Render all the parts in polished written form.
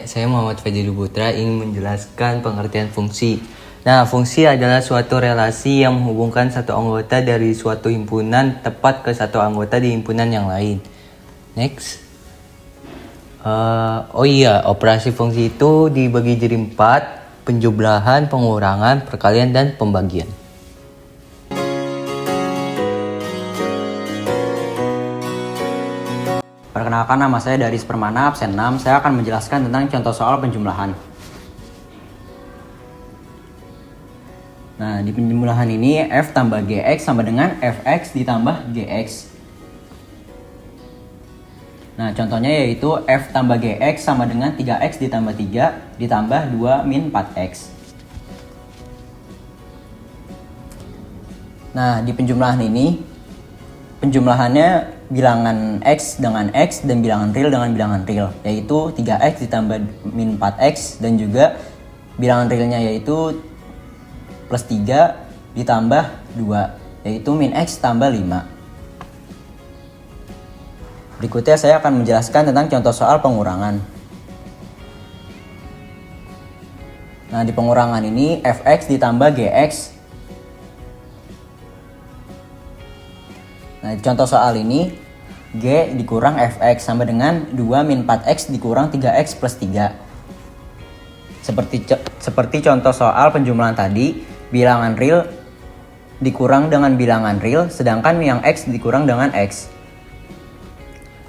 saya Muhammad Fajri Putra ingin menjelaskan pengertian fungsi. Nah, fungsi adalah suatu relasi yang menghubungkan satu anggota dari suatu himpunan tepat ke satu anggota di himpunan yang lain. Next. Operasi fungsi itu dibagi jadi 4, penjumlahan, pengurangan, perkalian, dan pembagian. Perkenalkan, nama saya Daris Permana, absen 6. Saya akan menjelaskan tentang contoh soal penjumlahan. Nah, di penjumlahan ini f tambah gx sama dengan fx ditambah gx. Nah, contohnya yaitu f tambah gx sama dengan 3x ditambah 3 ditambah 2 min 4x. Nah, di penjumlahan ini, penjumlahannya bilangan x dengan x dan bilangan real dengan bilangan real, yaitu 3x ditambah min 4x, dan juga bilangan realnya yaitu plus 3 ditambah 2, yaitu min x tambah 5. Berikutnya saya akan menjelaskan tentang contoh soal pengurangan. Nah, di pengurangan ini fx ditambah gx. Nah, contoh soal ini g dikurang fx sama dengan 2 min 4x dikurang 3x plus 3. Seperti contoh soal penjumlahan tadi, bilangan real dikurang dengan bilangan real, sedangkan yang x dikurang dengan x.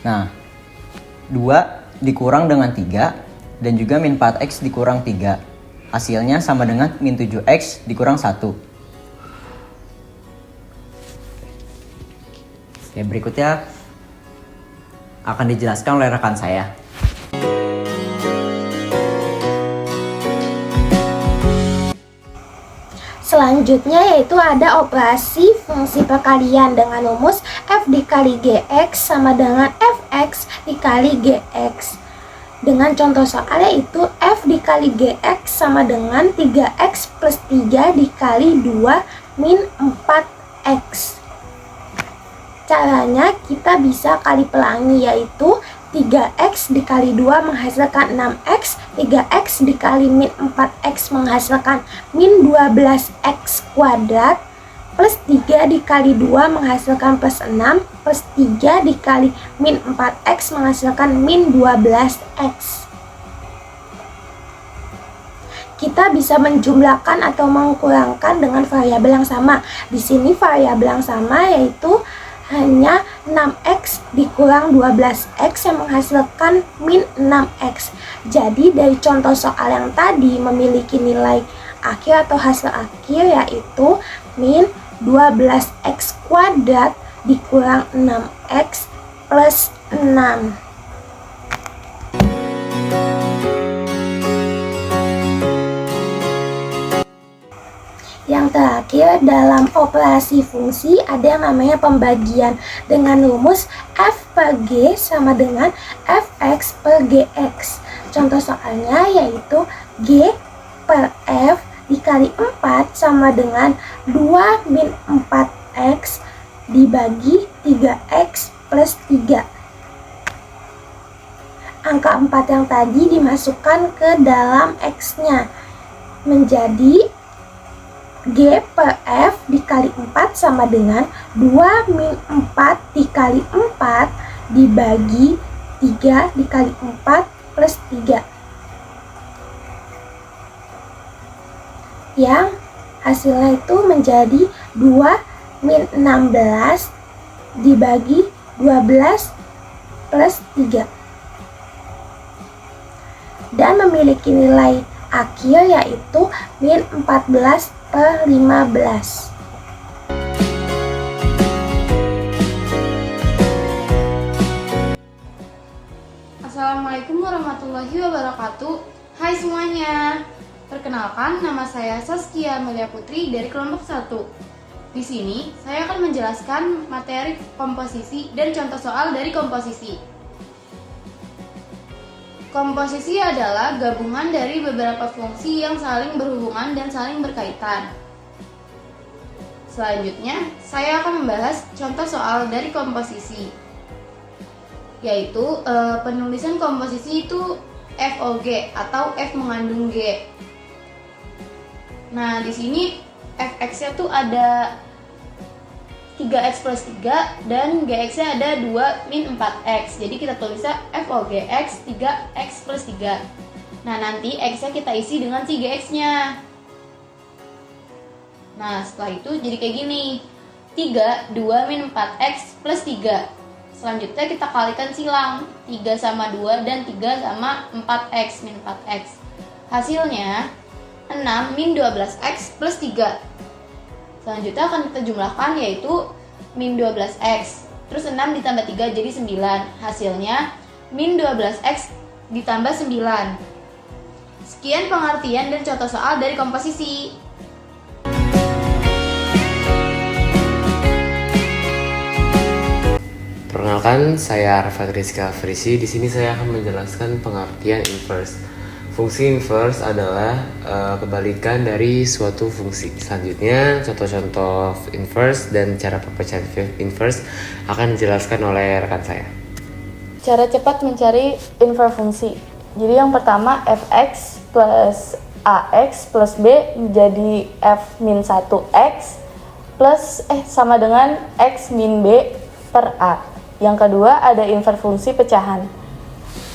Nah, 2 dikurang dengan 3 dan juga min 4x dikurang 3. Hasilnya sama dengan min 7x dikurang 1. Oke, berikutnya akan dijelaskan oleh rekan saya. Selanjutnya yaitu ada operasi fungsi perkalian dengan rumus f dikali gx sama dengan fx dikali gx. Dengan contoh soal yaitu f dikali gx sama dengan 3x plus 3 dikali 2 min 4x. Caranya kita bisa kali pelangi, yaitu 3x dikali 2 menghasilkan 6x, 3x dikali min 4x menghasilkan min 12x kuadrat, plus 3 dikali 2 menghasilkan plus 6, plus 3 dikali min 4x menghasilkan min 12x. Kita bisa menjumlahkan atau mengkurangkan dengan variabel yang sama. Di sini variabel yang sama yaitu hanya 6x dikurang 12x yang menghasilkan min 6x. Jadi dari contoh soal yang tadi memiliki nilai akhir atau hasil akhir yaitu min 12x kuadrat dikurang 6x plus 6. Yang terakhir, dalam operasi fungsi ada yang namanya pembagian dengan rumus f per g sama dengan fx per gx. Contoh soalnya yaitu g per f dikali 4 sama dengan 2 min 4x dibagi 3x plus 3. Angka 4 yang tadi dimasukkan ke dalam x-nya menjadi g per f dikali 4 sama dengan 2 min 4 dikali 4 dibagi 3 dikali 4 plus 3. Yang hasilnya itu menjadi 2 min 16 dibagi 12 plus 3. Dan memiliki nilai akhir yaitu min 14 per 15. Assalamualaikum warahmatullahi wabarakatuh. Hai semuanya. Perkenalkan, nama saya Saskia Amelia Putri dari kelompok 1. Di sini saya akan menjelaskan materi komposisi dan contoh soal dari komposisi. Komposisi adalah gabungan dari beberapa fungsi yang saling berhubungan dan saling berkaitan. Selanjutnya, saya akan membahas contoh soal dari komposisi. Yaitu penulisan komposisi itu FOG atau F mengandung G. Nah, di sini fx-nya tuh ada 3x plus 3 dan gx-nya ada 2 min 4x. Jadi kita tulisnya FOGX 3x plus 3. Nah, nanti x-nya kita isi dengan si gx-nya. Nah, setelah itu jadi kayak gini. 3, 2 min 4x plus 3. Selanjutnya kita kalikan silang. 3 sama 2 dan 3 sama 4x min 4x. Hasilnya 6 min 12x plus 3. Selanjutnya akan kita jumlahkan yaitu min 12x. Terus 6 ditambah 3 jadi 9. Hasilnya min 12x ditambah 9. Sekian pengertian dan contoh soal dari komposisi. Perkenalkan, saya Arfat Rizka Afrisi. Di sini saya akan menjelaskan pengertian inverse. Fungsi inverse adalah kebalikan dari suatu fungsi. Selanjutnya, contoh-contoh inverse dan cara pemecahan inverse akan dijelaskan oleh rekan saya. Cara cepat mencari inverse fungsi. Jadi yang pertama, fx plus ax plus b menjadi f min 1x plus sama dengan x min b per a. Yang kedua ada inverse fungsi pecahan.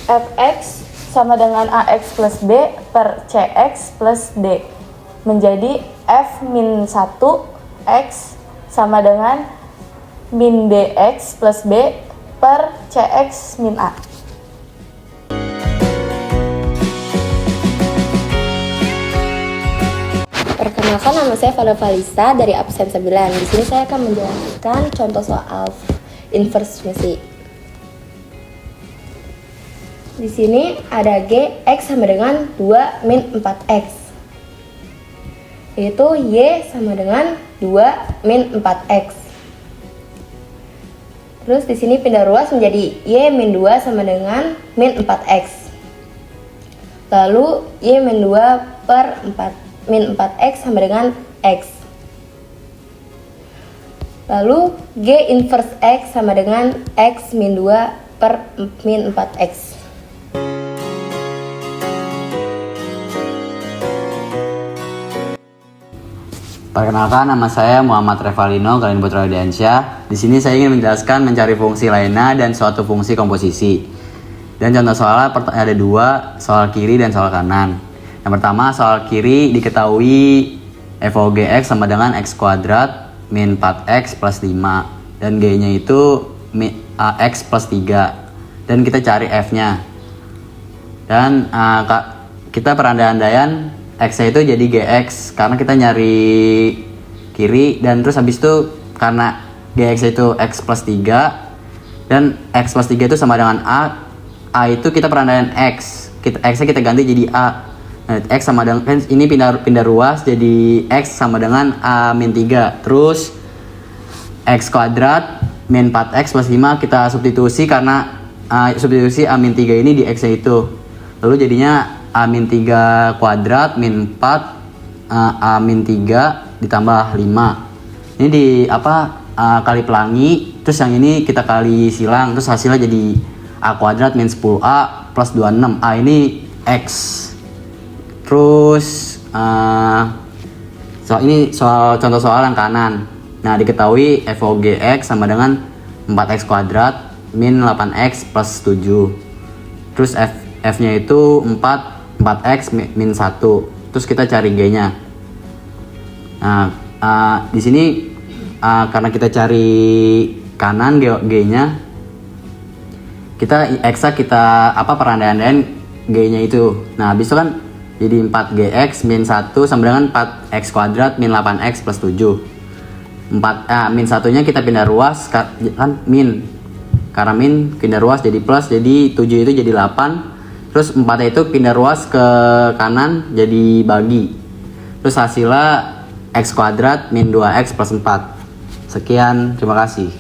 Fx sama dengan ax plus b per cx plus d menjadi f min 1x sama dengan min bx plus b per cx min a. Perkenalkan, nama saya Fala Falisa dari absen 9. Di sini saya akan menjelaskan contoh soal inverse fungsi. Di sini ada G, X sama dengan 2 min 4X. Yaitu Y sama dengan 2 min 4X. Terus di sini pindah ruas menjadi Y min 2 sama dengan min 4X. Lalu Y min 2 per 4 min 4X sama dengan X. Lalu G inverse X sama dengan X min 2 per min 4X. Perkenalkan, nama saya Muhammad Revalino Galin Putra Widiansyah. Di sini saya ingin menjelaskan mencari fungsi lainnya dan suatu fungsi komposisi. Dan contoh soalnya ada dua, soal kiri dan soal kanan. Yang pertama, soal kiri diketahui FOGX sama dengan X kuadrat min 4X plus 5. Dan G-nya itu X plus 3. Dan kita cari F-nya. Dan kita perandai-andaian X-nya itu jadi GX karena kita nyari kiri. Dan terus habis itu karena GX itu X plus 3 dan X plus 3 itu sama dengan A itu kita perandaian X, X-nya kita ganti jadi A. Nah, X sama dengan, ini pindah ruas jadi X sama dengan A min 3. Terus X kuadrat min 4X plus 5 kita substitusi karena substitusi A min 3 ini di X-nya itu. Lalu jadinya A min 3 kuadrat min 4 A min 3 ditambah 5. Ini kali pelangi, terus yang ini kita kali silang, terus hasilnya jadi A kuadrat min 10A plus 26. A ini X. Terus ini contoh soal yang kanan. Nah, diketahui FOGX sama dengan 4X kuadrat min 8X plus 7. Terus F-nya itu 4X min 1. Terus kita cari G-nya. Nah, di sini karena kita cari kanan G-nya, kita X-nya kita perandaian G-nya itu. Nah, habis itu kan jadi 4GX min 1 sama dengan 4X kuadrat min 8X plus 7. Min 1-nya kita pindah ruas kan min. Karena min pindah ruas jadi plus, jadi 7 itu jadi 8. Terus 4-nya itu pindah ruas ke kanan jadi bagi. Terus hasilnya X kuadrat min 2X plus 4. Sekian, terima kasih.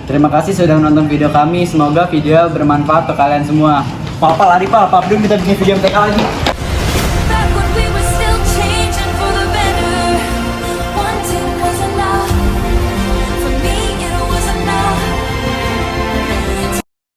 Terima kasih sudah menonton video kami. Semoga video bermanfaat untuk kalian semua. Papa lari, Papa belum kita bikin video MTK lagi.